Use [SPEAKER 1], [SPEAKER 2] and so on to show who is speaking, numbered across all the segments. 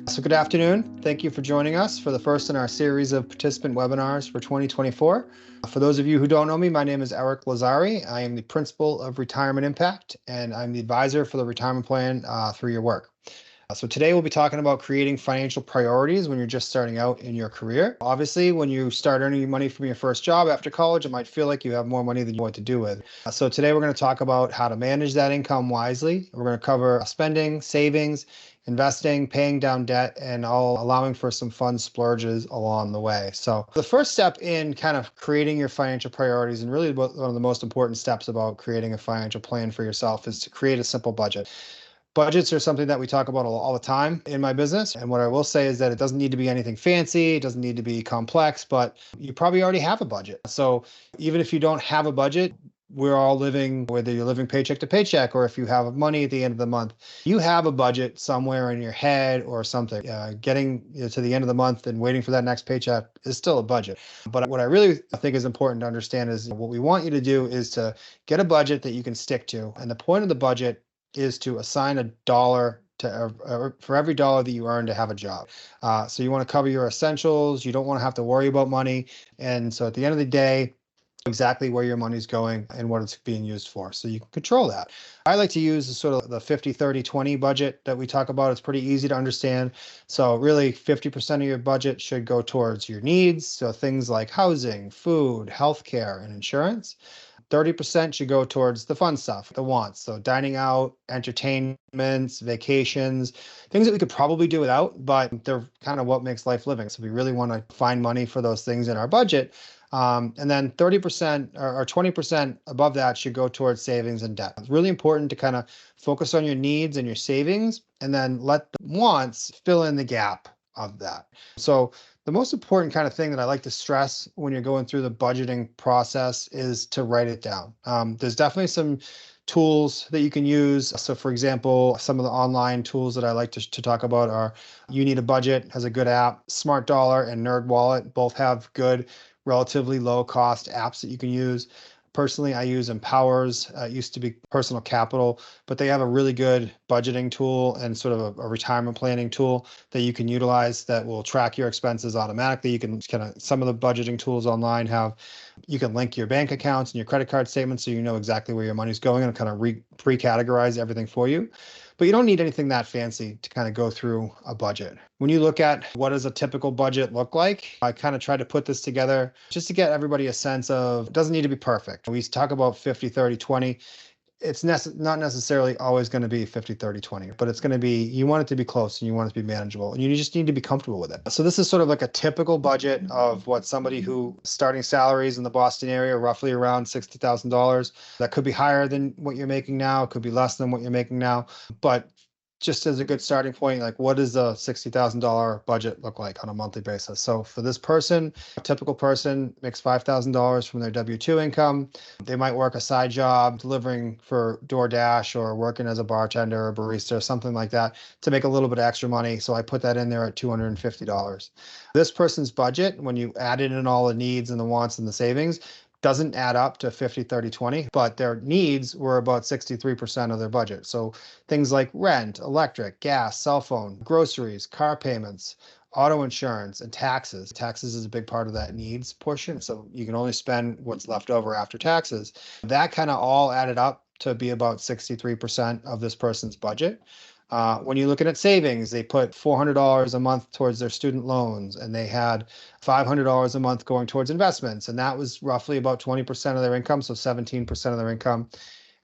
[SPEAKER 1] So good afternoon. Thank you for joining us for the first in our series of participant webinars for 2024. For those of you who don't know me, my name is Eric Lazari. I am the principal of Retirement Impact, and I'm the advisor for the retirement plan through your work. So today we'll be talking about creating financial priorities when you're just starting out in your career. Obviously, when you start earning money from your first job after college, it might feel like you have more money than you know what to do with. So today we're going to talk about how to manage that income wisely. We're going to cover spending, savings, investing, paying down debt, and all allowing for some fun splurges along the way. So the first step in kind of creating your financial priorities, and really one of the most important steps about creating a financial plan for yourself, is to create a simple budget. Budgets are something that we talk about all the time in my business. And what I will say is that it doesn't need to be anything fancy. It doesn't need to be complex, but you probably already have a budget. So even if you don't have a budget, we're all living, whether you're living paycheck to paycheck, or if you have money at the end of the month, you have a budget somewhere in your head or something. Getting to the end of the month and waiting for that next paycheck is still a budget. But what I really think is important to understand is what we want you to do is to get a budget that you can stick to. And the point of the budget is to assign a dollar to for every dollar that you earn to have a job. So you want to cover your essentials. You don't want to have to worry about money. And so at the end of the day, exactly where your money's going and what it's being used for. So you can control that. I like to use sort of the 50-30-20 budget that we talk about. It's pretty easy to understand. So really 50% of your budget should go towards your needs. So things like housing, food, healthcare, and insurance. 30% should go towards the fun stuff, the wants. So dining out, entertainments, vacations, things that we could probably do without, but they're kind of what makes life living. So we really want to find money for those things in our budget. And then 30% or 20% above that should go towards savings and debt. It's really important to kind of focus on your needs and your savings, and then let the wants fill in the gap of that. So the most important kind of thing that I like to stress when you're going through the budgeting process is to write it down. There's definitely some tools that you can use. So for example, some of the online tools that I like to talk about are You Need a Budget has a good app. Smart Dollar and NerdWallet both have good, relatively low cost apps that you can use. Personally, I use Empowers. It used to be Personal Capital, but they have a really good budgeting tool and sort of a retirement planning tool that you can utilize that will track your expenses automatically. You can kind of, some of the budgeting tools online have, you can link your bank accounts and your credit card statements so you know exactly where your money's going and kind of pre-categorize everything for you. But you don't need anything that fancy to kind of go through a budget. When you look at what does a typical budget look like, I kind of try to put this together just to get everybody a sense of, it doesn't need to be perfect. We talk about 50-30-20. It's not necessarily always going to be 50-30-20, but it's going to be, you want it to be close and you want it to be manageable, and you just need to be comfortable with it. So this is sort of like a typical budget of what somebody who starting salaries in the Boston area, roughly around $60,000. That could be higher than what you're making now. It could be less than what you're making now. But just as a good starting point, like what does a $60,000 budget look like on a monthly basis? So for this person, a typical person makes $5,000 from their W-2 income. They might work a side job delivering for DoorDash or working as a bartender or barista or something like that to make a little bit of extra money. So I put that in there at $250. This person's budget, when you added in all the needs and the wants and the savings, doesn't add up to 50-30-20, but their needs were about 63% of their budget. So things like rent, electric, gas, cell phone, groceries, car payments, auto insurance, and taxes. Taxes is a big part of that needs portion. So you can only spend what's left over after taxes. That kind of all added up to be about 63% of this person's budget. When you're looking at savings, they put $400 a month towards their student loans, and they had $500 a month going towards investments. And that was roughly about 20% of their income, so 17% of their income.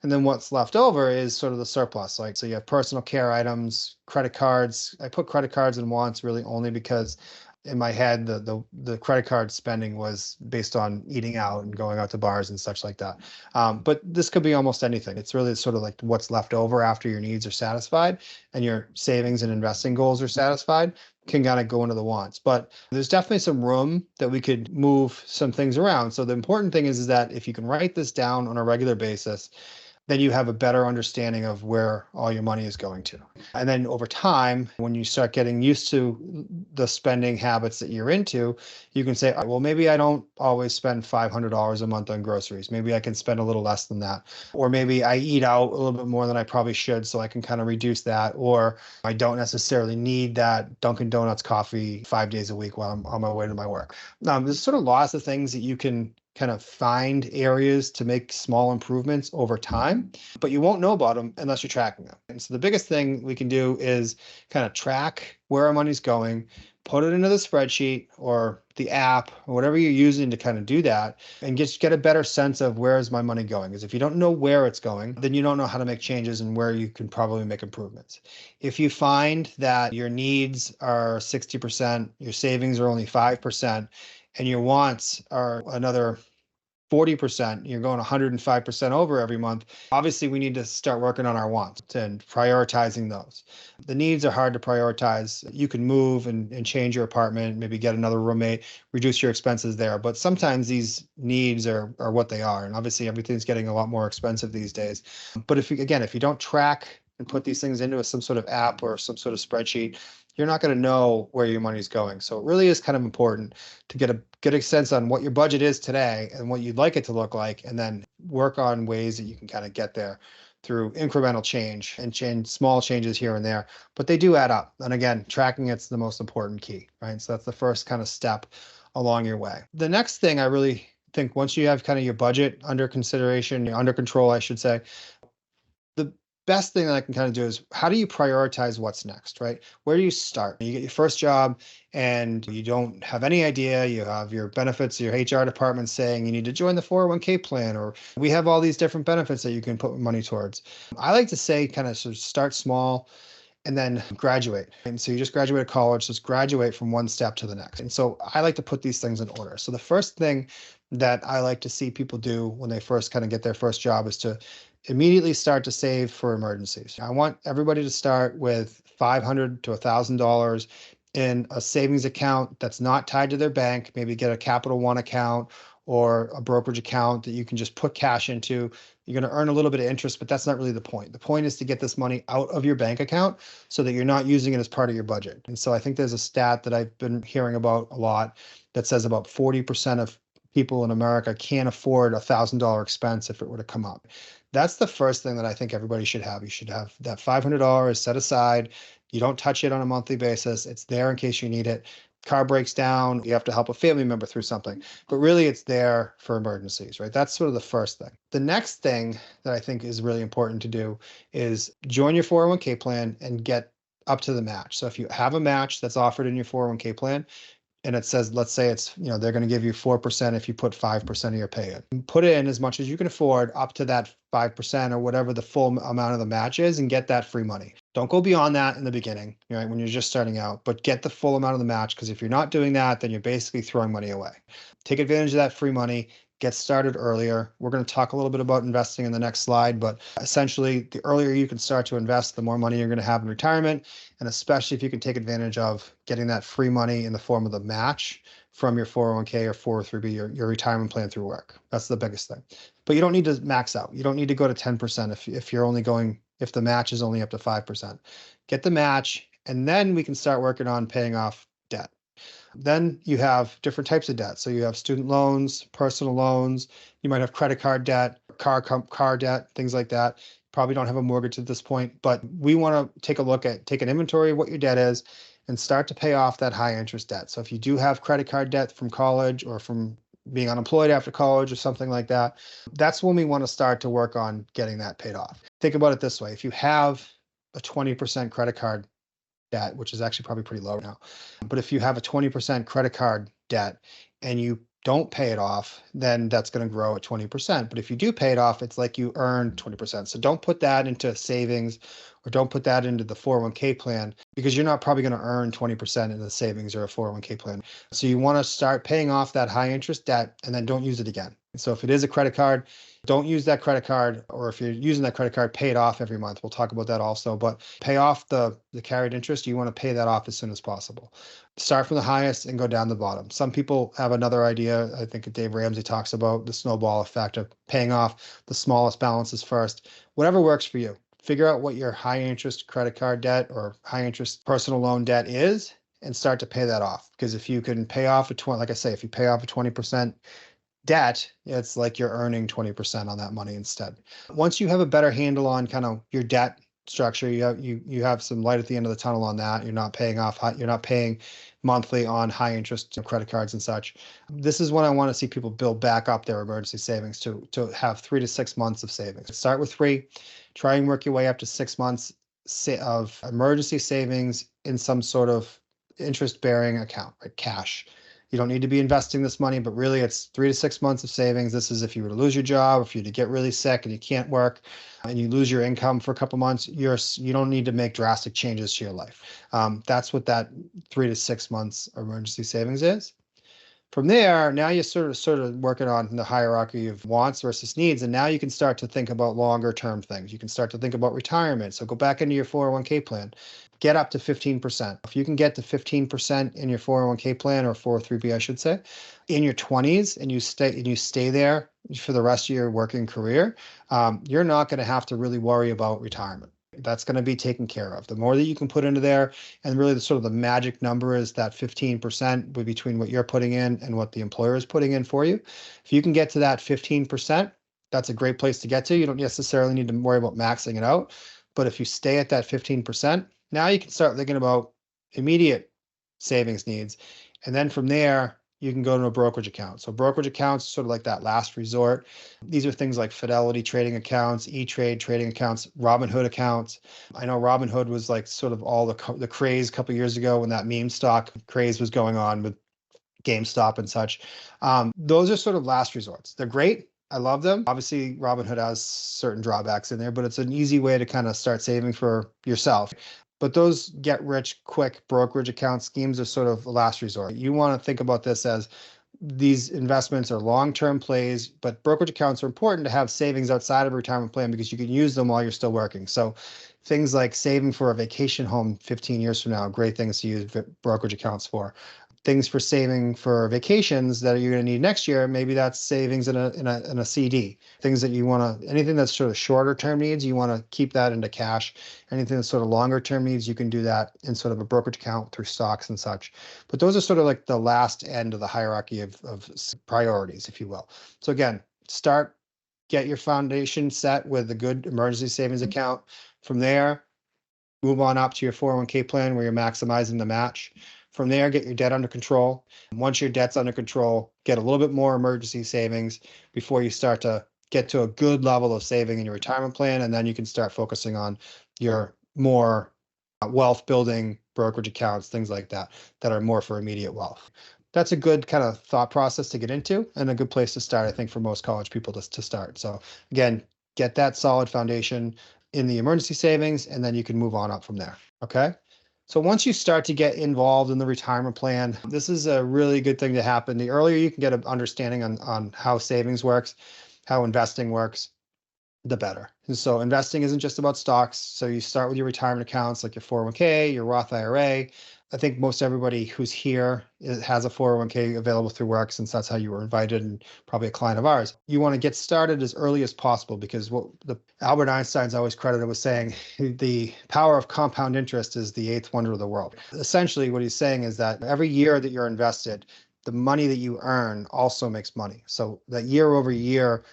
[SPEAKER 1] And then what's left over is sort of the surplus. Like, so you have personal care items, credit cards. I put credit cards and wants really only because in my head, the credit card spending was based on eating out and going out to bars and such like that. But this could be almost anything. It's really sort of like what's left over after your needs are satisfied and your savings and investing goals are satisfied can kind of go into the wants. But there's definitely some room that we could move some things around. So the important thing is that if you can write this down on a regular basis, then you have a better understanding of where all your money is going to. And then over time, when you start getting used to the spending habits that you're into, you can say, "All right, well, maybe I don't always spend $500 a month on groceries. Maybe I can spend a little less than that. Or maybe I eat out a little bit more than I probably should, so I can kind of reduce that. Or I don't necessarily need that Dunkin' Donuts coffee 5 days a week while I'm on my way to my work." There's sort of lots of things that you can kind of find areas to make small improvements over time, but you won't know about them unless you're tracking them. And so the biggest thing we can do is kind of track where our money's going, put it into the spreadsheet or the app or whatever you're using to kind of do that, and just get a better sense of where is my money going. Because if you don't know where it's going, then you don't know how to make changes and where you can probably make improvements. If you find that your needs are 60%, your savings are only 5%, and your wants are another 40%, you're going 105% over every month. Obviously, we need to start working on our wants and prioritizing those. The needs are hard to prioritize. You can move and change your apartment, maybe get another roommate, reduce your expenses there. But sometimes these needs are what they are. And obviously, everything's getting a lot more expensive these days. But if you don't track and put these things into some sort of app or some sort of spreadsheet, you're not going to know where your money's going. So it really is kind of important to get a sense on what your budget is today and what you'd like it to look like, and then work on ways that you can kind of get there through incremental change and small changes here and there, but they do add up. And again, tracking it's the most important key, right? So that's the first kind of step along your way. The next thing I really think, once you have kind of your budget under consideration, under control, I should say, the best thing that I can kind of do is, how do you prioritize what's next, right? Where do you start? You get your first job and you don't have any idea. You have your benefits, your HR department saying you need to join the 401k plan, or we have all these different benefits that you can put money towards. I like to say kind of sort of start small and then graduate. And so you just graduated college, just graduate from one step to the next. And so I like to put these things in order. So the first thing that I like to see people do when they first kind of get their first job is to immediately start to save for emergencies. I want everybody to start with $500 to $1,000 in a savings account that's not tied to their bank. Maybe get a Capital One account or a brokerage account that you can just put cash into. You're going to earn a little bit of interest, but that's not really the point. The point is to get this money out of your bank account so that you're not using it as part of your budget. And so I think there's a stat that I've been hearing about a lot that says about 40% of people in America can't afford $1,000 expense if it were to come up. That's the first thing that I think everybody should have. You should have that $500 set aside. You don't touch it on a monthly basis. It's there in case you need it. Car breaks down, you have to help a family member through something, but really it's there for emergencies, right? That's sort of the first thing. The next thing that I think is really important to do is join your 401k plan and get up to the match. So if you have a match that's offered in your 401k plan, and it says, let's say it's, they're going to give you 4% if you put 5% of your pay in. Put in as much as you can afford up to that 5% or whatever the full amount of the match is, and get that free money. Don't go beyond that in the beginning, right, when you're just starting out, but get the full amount of the match, because if you're not doing that, then you're basically throwing money away. Take advantage of that free money. Get started earlier. We're going to talk a little bit about investing in the next slide, but essentially the earlier you can start to invest, the more money you're going to have in retirement. And especially if you can take advantage of getting that free money in the form of the match from your 401k or 403b, your retirement plan through work. That's the biggest thing. But you don't need to max out. You don't need to go to 10% if the match is only up to 5%. Get the match, and then we can start working on paying off debt. Then you have different types of debt. So you have student loans, personal loans, you might have credit card debt, car debt, things like that. Probably don't have a mortgage at this point, but we want to take an inventory of what your debt is and start to pay off that high interest debt. So if you do have credit card debt from college or from being unemployed after college or something like that, that's when we want to start to work on getting that paid off. Think about it this way. If you have a 20% credit card debt, which is actually probably pretty low now. But if you have a 20% credit card debt and you don't pay it off, then that's going to grow at 20%. But if you do pay it off, it's like you earned 20%. So don't put that into savings or don't put that into the 401k plan, because you're not probably going to earn 20% in the savings or a 401k plan. So you want to start paying off that high interest debt and then don't use it again. So if it is a credit card, don't use that credit card, or if you're using that credit card, pay it off every month. We'll talk about that also, but pay off the carried interest. You want to pay that off as soon as possible. Start from the highest and go down the bottom. Some people have another idea. I think Dave Ramsey talks about the snowball effect of paying off the smallest balances first. Whatever works for you. Figure out what your high interest credit card debt or high interest personal loan debt is and start to pay that off. Because if you can pay off like I say, if you pay off a 20% debt, it's like you're earning 20% on that money instead. Once you have a better handle on kind of your debt structure, you have some light at the end of the tunnel on that. You're not paying monthly on high interest credit cards and such. This is when I want to see people build back up their emergency savings to have 3 to 6 months of savings. Start with 3, try and work your way up to 6 months of emergency savings in some sort of interest bearing account, like cash. You don't need to be investing this money, but really it's 3 to 6 months of savings. This is if you were to lose your job, if you were to get really sick and you can't work and you lose your income for a couple months, you don't need to make drastic changes to your life. That's what that 3 to 6 months emergency savings is. From there, now you're sort of working on the hierarchy of wants versus needs, and now you can start to think about longer term things. You can start to think about retirement. So go back into your 401k plan, get up to 15%. If you can get to 15% in your 401k plan, or 403b, I should say, in your 20s, and you stay there for the rest of your working career, you're not going to have to really worry about retirement. That's going to be taken care of. The more that you can put into there, and really the magic number is that 15% between what you're putting in and what the employer is putting in for you. If you can get to that 15%, that's a great place to get to. You don't necessarily need to worry about maxing it out. But if you stay at that 15%, now you can start thinking about immediate savings needs. And then from there, you can go to a brokerage account. So brokerage accounts, sort of like that last resort. These are things like Fidelity trading accounts, E-Trade trading accounts, Robinhood accounts. I know Robinhood was like sort of all the craze a couple of years ago when that meme stock craze was going on with GameStop and such. Those are sort of last resorts. They're great. I love them. Obviously, Robinhood has certain drawbacks in there, but it's an easy way to kind of start saving for yourself. But those get rich quick brokerage account schemes are sort of the last resort. You want to think about this as these investments are long-term plays, but brokerage accounts are important to have savings outside of a retirement plan because you can use them while you're still working. So things like saving for a vacation home 15 years from now, great things to use brokerage accounts for. Things for saving for vacations that you're going to need next year, maybe that's savings in a CD. Things that you want to, anything that's sort of shorter term needs, you want to keep that into cash. Anything that's sort of longer term needs, you can do that in sort of a brokerage account through stocks and such. But those are sort of like the last end of the hierarchy of priorities, if you will. So again, get your foundation set with a good emergency savings account. From there, move on up to your 401k plan where you're maximizing the match. From there, get your debt under control. Once your debt's under control, get a little bit more emergency savings before you start to get to a good level of saving in your retirement plan. And then you can start focusing on your more wealth building brokerage accounts, things like that are more for immediate wealth. That's a good kind of thought process to get into and a good place to start, I think, for most college people to start. So again, get that solid foundation in the emergency savings, and then you can move on up from there. Okay. So once you start to get involved in the retirement plan, this is a really good thing to happen. The earlier you can get an understanding on how savings works, how investing works, the better. And so investing isn't just about stocks. So you start with your retirement accounts like your 401k, your Roth IRA. I think most everybody who's here has a 401k available through work, since that's how you were invited and probably a client of ours. You want to get started as early as possible, because what Albert Einstein's always credited was saying, the power of compound interest is the eighth wonder of the world. Essentially, what he's saying is that every year that you're invested, the money that you earn also makes money. So that year over year,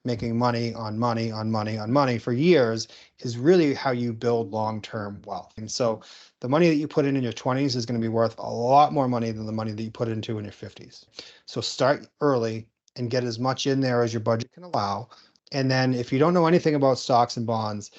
[SPEAKER 1] making money on money on money on money for years is really how you build long-term wealth. And so the money that you put in your 20s is going to be worth a lot more money than the money that you put into in your 50s. So start early and get as much in there as your budget can allow. And then if you don't know anything about stocks and bonds,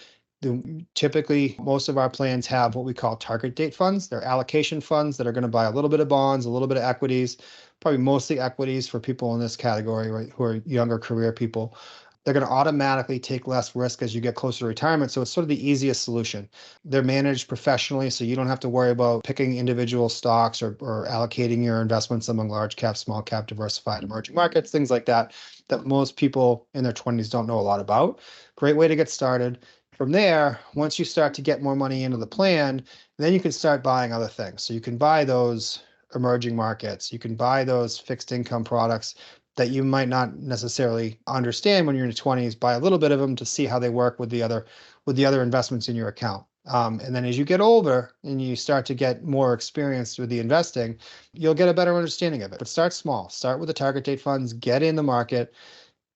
[SPEAKER 1] typically most of our plans have what we call target date funds. They're allocation funds that are going to buy a little bit of bonds, a little bit of equities, probably mostly equities for people in this category, right, who are younger career people. they're going to automatically take less risk as you get closer to retirement. So it's sort of the easiest solution. They're managed professionally, so you don't have to worry about picking individual stocks or allocating your investments among large cap, small cap, diversified emerging markets, things like that, that most people in their 20s don't know a lot about. Great way to get started. From there, once you start to get more money into the plan, then you can start buying other things. So you can buy those emerging markets, you can buy those fixed income products that you might not necessarily understand when you're in your 20s. Buy a little bit of them to see how they work with the other investments in your account. And then as you get older and you start to get more experienced with the investing, you'll get a better understanding of it. But start small. Start with the target date funds. Get in the market.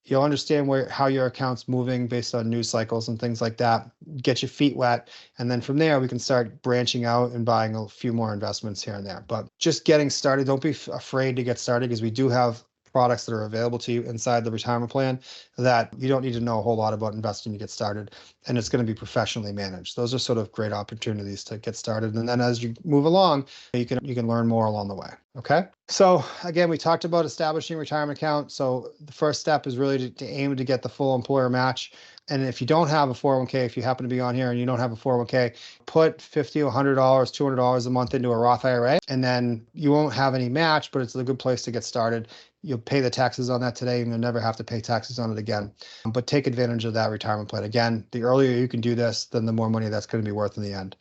[SPEAKER 1] You'll understand how your account's moving based on news cycles and things like that. Get your feet wet. And then from there, we can start branching out and buying a few more investments here and there. But just getting started, don't be afraid to get started, because we do have products that are available to you inside the retirement plan that you don't need to know a whole lot about investing to get started, and it's going to be professionally managed. Those are sort of great opportunities to get started, and then as you move along, you can learn more along the way. Okay, so again, we talked about establishing a retirement account. So the first step is really to aim to get the full employer match. And if you don't have a 401k, if you happen to be on here and you don't have a 401k, put $50, $100, $200 a month into a Roth IRA, and then you won't have any match, but it's a good place to get started. You'll pay the taxes on that today, and you'll never have to pay taxes on it again. But take advantage of that retirement plan. Again, the earlier you can do this, then the more money that's going to be worth in the end.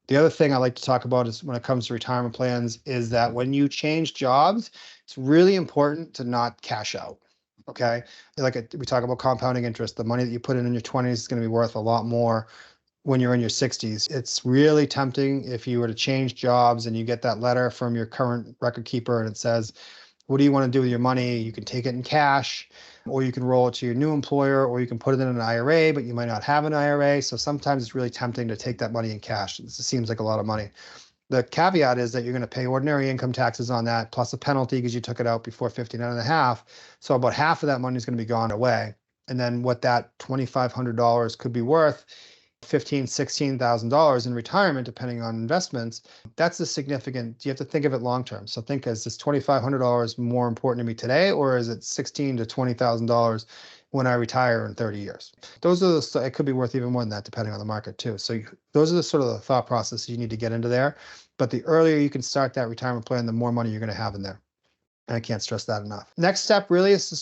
[SPEAKER 1] The other thing I like to talk about is when it comes to retirement plans is that when you change jobs, it's really important to not cash out. Okay. We talk about compounding interest. The money that you put in your 20s is going to be worth a lot more when you're in your 60s. It's really tempting if you were to change jobs and you get that letter from your current record keeper and it says, what do you want to do with your money? You can take it in cash, or you can roll it to your new employer, or you can put it in an IRA, but you might not have an IRA. So sometimes it's really tempting to take that money in cash. It seems like a lot of money. The caveat is that you're going to pay ordinary income taxes on that, plus a penalty because you took it out before 59 and a half. So about half of that money is going to be gone away. And then what that $2,500 could be worth, $15,000, $16,000 in retirement, depending on investments, that's a significant, you have to think of it long-term. So think, is this $2,500 more important to me today, or is it $16,000 to $20,000 when I retire in 30 years? Those are it could be worth even more than that, depending on the market too. So those are the sort of the thought process you need to get into there. But the earlier you can start that retirement plan, the more money you're going to have in there. And I can't stress that enough. Next step really is this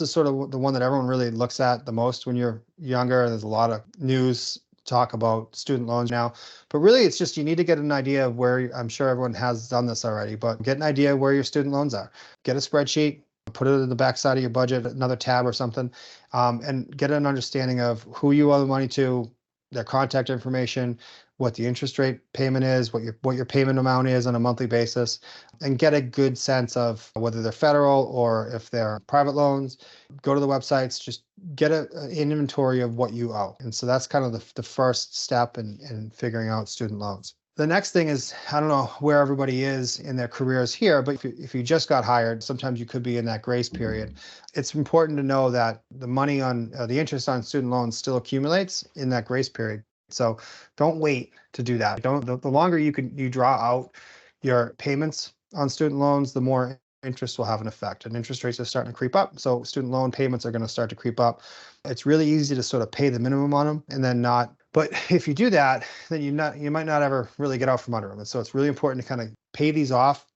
[SPEAKER 1] is sort of the one that everyone really looks at the most when you're younger. There's a lot of news talk about student loans now, but really it's just, you need to get an idea of where, I'm sure everyone has done this already, but get an idea of where your student loans are. Get a spreadsheet, put it in the back side of your budget, another tab or something, and get an understanding of who you owe the money to, their contact information, what the interest rate payment is, what your payment amount is on a monthly basis, and get a good sense of whether they're federal or if they're private loans. Go to the websites, just get an inventory of what you owe. And so that's kind of the first step in figuring out student loans. The next thing is, I don't know where everybody is in their careers here, but if you just got hired, sometimes you could be in that grace period. It's important to know that the money on the interest on student loans still accumulates in that grace period. So don't wait to do that. The longer you draw out your payments on student loans, the more interest will have an effect, and interest rates are starting to creep up. So student loan payments are going to start to creep up. It's really easy to sort of pay the minimum on them and then not. But if you do that, then you might not ever really get out from under them. And so it's really important to kind of pay these off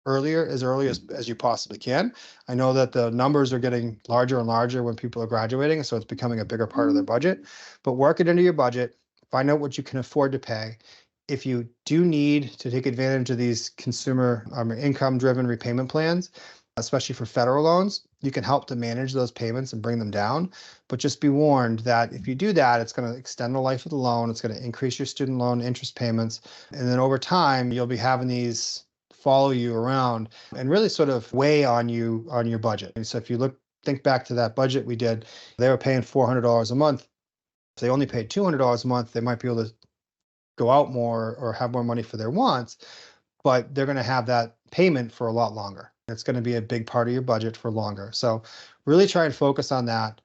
[SPEAKER 1] early as you possibly can. I know that the numbers are getting larger and larger when people are graduating, so it's becoming a bigger part of their budget. But work it into your budget, find out what you can afford to pay. If you do need to take advantage of these consumer income-driven repayment plans, especially for federal loans, you can help to manage those payments and bring them down. But just be warned that if you do that, it's going to extend the life of the loan. It's going to increase your student loan interest payments. And then over time, you'll be having these follow you around and really sort of weigh on your budget. And so if you think back to that budget we did, they were paying $400 a month. If they only paid $200 a month, they might be able to go out more or have more money for their wants, but they're going to have that payment for a lot longer. It's going to be a big part of your budget for longer. So really try and focus on that.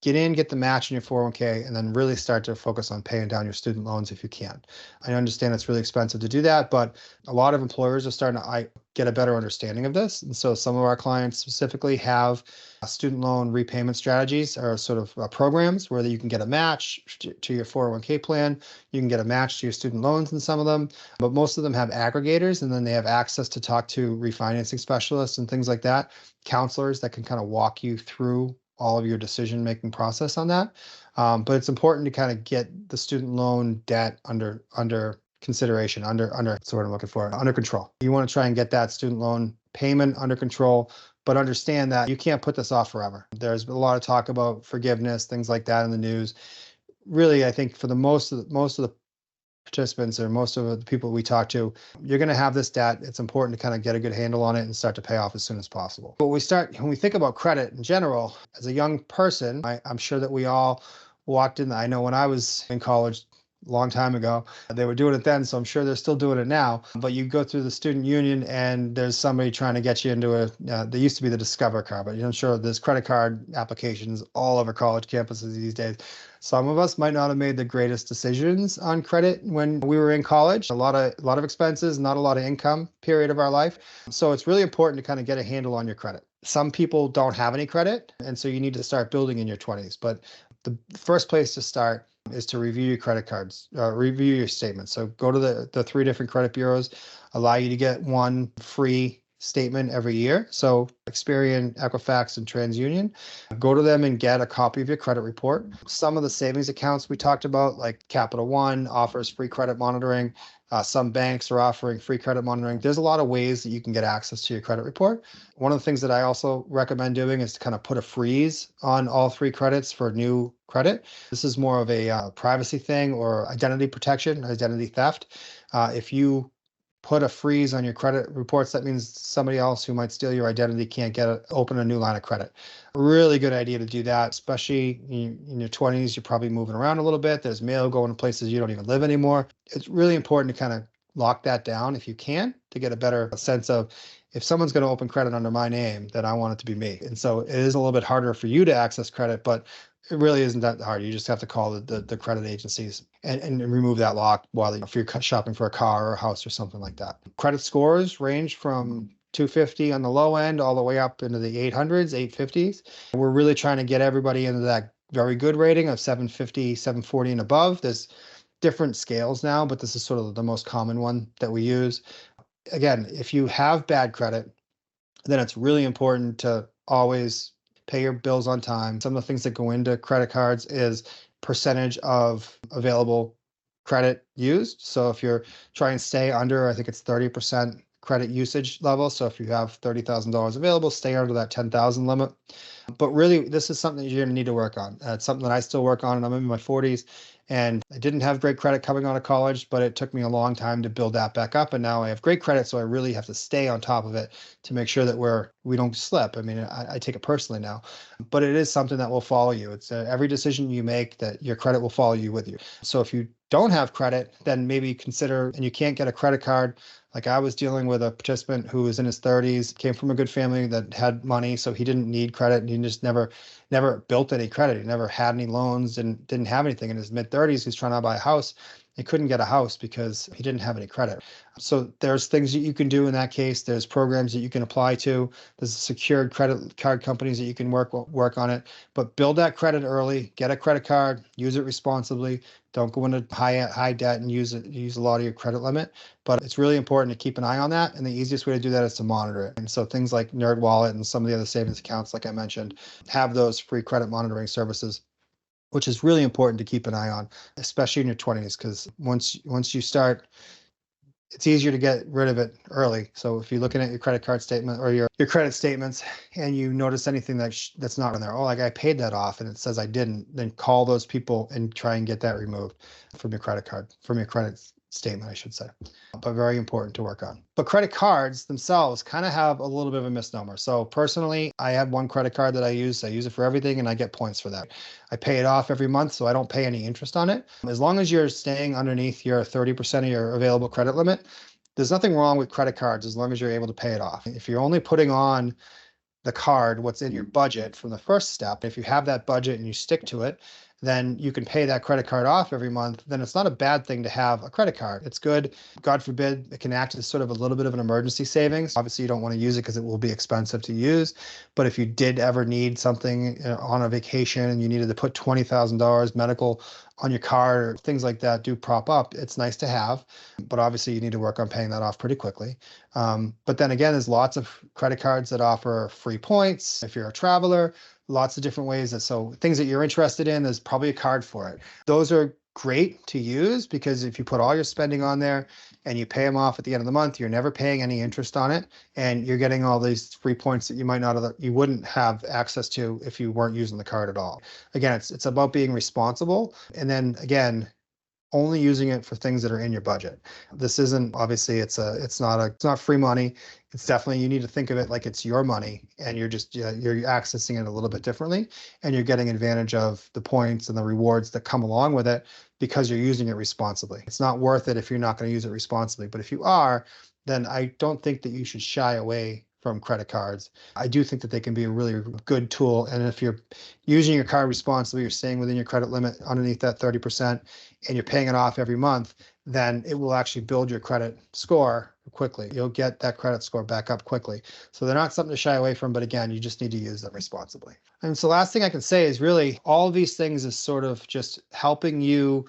[SPEAKER 1] get in, get the match in your 401k, and then really start to focus on paying down your student loans if you can. I understand it's really expensive to do that, but a lot of employers are starting to get a better understanding of this. And so some of our clients specifically have student loan repayment strategies or sort of programs where you can get a match to your 401k plan. You can get a match to your student loans in some of them, but most of them have aggregators, and then they have access to talk to refinancing specialists and things like that, counselors that can kind of walk you through all of your decision-making process on that. But it's important to kind of get the student loan debt under consideration, that's what I'm looking for, under control. You want to try and get that student loan payment under control, but understand that you can't put this off forever. There's been a lot of talk about forgiveness, things like that in the news. Really, I think for the most of the participants or most of the people we talk to, you're going to have this debt. It's important to kind of get a good handle on it and start to pay off as soon as possible. But when we think about credit in general, as a young person, I'm sure that we all walked in. I know when I was in college, long time ago, they were doing it then, so I'm sure they're still doing it now. But you go through the student union and there's somebody trying to get you into they used to be the Discover card, but I'm sure there's credit card applications all over college campuses these days. Some of us might not have made the greatest decisions on credit when we were in college. A lot of expenses, not a lot of income period of our life. So it's really important to kind of get a handle on your credit. Some people don't have any credit, and so you need to start building in your 20s. But the first place to start is to review your credit cards, review your statements. So go to the 3 different credit bureaus, allow you to get one free statement every year. So Experian, Equifax, and TransUnion. Go to them and get a copy of your credit report. Some of the savings accounts we talked about, like Capital One, offers free credit monitoring. Some banks are offering free credit monitoring. There's a lot of ways that you can get access to your credit report. One of the things that I also recommend doing is to kind of put a freeze on all 3 credits for new credit. This is more of a privacy thing or identity protection, identity theft. If you put a freeze on your credit reports, that means somebody else who might steal your identity can't open a new line of credit. Really good idea to do that, especially in your 20s. You're probably moving around a little bit. There's mail going to places you don't even live anymore. It's really important to kind of lock that down if you can, to get a better sense of, if someone's going to open credit under my name, then I want it to be me. And so it is a little bit harder for you to access credit, but it really isn't that hard. You just have to call the credit agencies and remove that lock if you're shopping for a car or a house or something like that. Credit scores range from 250 on the low end all the way up into the 800s, 850s. We're really trying to get everybody into that very good rating of 750, 740 and above. There's different scales now, but this is sort of the most common one that we use. Again, if you have bad credit, then it's really important to always pay your bills on time. Some of the things that go into credit cards is percentage of available credit used. So if you're trying to stay under, I think it's 30% credit usage level. So if you have $30,000 available, stay under that 10,000 limit. But really, this is something that you're going to need to work on. It's something that I still work on, and I'm in my 40s. And I didn't have great credit coming out of college, but it took me a long time to build that back up. And now I have great credit, so I really have to stay on top of it to make sure that we don't slip. I mean, I take it personally now, but it is something that will follow you. It's every decision you make, that your credit will follow you with you. So if you don't have credit, then maybe consider, and you can't get a credit card. Like I was dealing with a participant who was in his 30s, came from a good family that had money, so he didn't need credit, and he just never built any credit. He never had any loans and didn't have anything. In his mid-30s, he's trying to buy a house. He couldn't get a house because he didn't have any credit. So there's things that you can do in that case. There's programs that you can apply to. There's secured credit card companies that you can work on it. But build that credit early. Get a credit card. Use it responsibly. Don't go into high debt and use a lot of your credit limit. But it's really important to keep an eye on that. And the easiest way to do that is to monitor it. And so things like NerdWallet and some of the other savings accounts, like I mentioned, have those free credit monitoring services, which is really important to keep an eye on, especially in your 20s, because once you start, it's easier to get rid of it early. So if you're looking at your credit card statement or your credit statements and you notice anything that's not in there, oh, like I paid that off and it says I didn't, then call those people and try and get that removed from your credit card, from your credit statement, I should say. But very important to work on. But credit cards themselves kind of have a little bit of a misnomer. So personally, I have one credit card that I use. I use it for everything and I get points for that. I pay it off every month, so I don't pay any interest on it. As long as you're staying underneath your 30% of your available credit limit, there's nothing wrong with credit cards as long as you're able to pay it off. If you're only putting on the card what's in your budget from the first step. If you have that budget and you stick to it, then you can pay that credit card off every month. Then it's not a bad thing to have a credit card. It's good. God forbid, it can act as sort of a little bit of an emergency savings. Obviously, you don't want to use it because it will be expensive to use. But if you did ever need something on a vacation and you needed to put $20,000 medical on your card or things like that do prop up, it's nice to have. But obviously, you need to work on paying that off pretty quickly. But then again, there's lots of credit cards that offer free points if you're a traveler. Lots of different ways so things that you're interested in, there's probably a card for it. Those are great to use because if you put all your spending on there and you pay them off at the end of the month, you're never paying any interest on it, and you're getting all these free points that you wouldn't have access to if you weren't using the card at all. Again, it's about being responsible, and then again, only using it for things that are in your budget. This isn't, obviously, it's not free money. It's definitely, you need to think of it like it's your money, and you're accessing it a little bit differently, and you're getting advantage of the points and the rewards that come along with it because you're using it responsibly. It's not worth it if you're not going to use it responsibly, but if you are, then I don't think that you should shy away from credit cards. I do think that they can be a really good tool. And if you're using your card responsibly, you're staying within your credit limit underneath that 30%, and you're paying it off every month, then it will actually build your credit score quickly. You'll get that credit score back up quickly. So they're not something to shy away from, but again, you just need to use them responsibly. And so the last thing I can say is really all of these things is sort of just helping you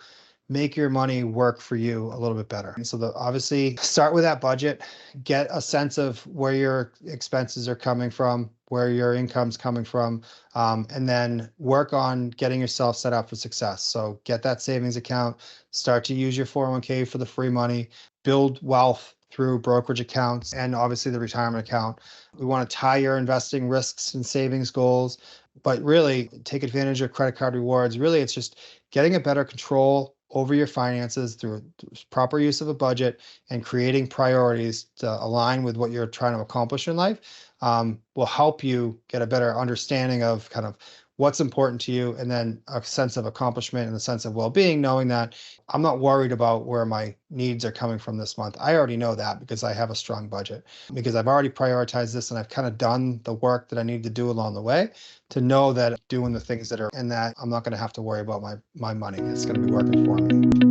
[SPEAKER 1] make your money work for you a little bit better. And so obviously start with that budget, get a sense of where your expenses are coming from, where your income's coming from, and then work on getting yourself set up for success. So get that savings account, start to use your 401k for the free money, build wealth through brokerage accounts, and obviously the retirement account. We want to tie your investing risks and savings goals, but really take advantage of credit card rewards. Really, it's just getting a better control over your finances through proper use of a budget and creating priorities to align with what you're trying to accomplish in life will help you get a better understanding of kind of what's important to you, and then a sense of accomplishment and a sense of well-being, knowing that I'm not worried about where my needs are coming from this month. I already know that because I have a strong budget, because I've already prioritized this and I've kind of done the work that I need to do along the way to know that doing the things that are in that, I'm not going to have to worry about my money. It's going to be working for me.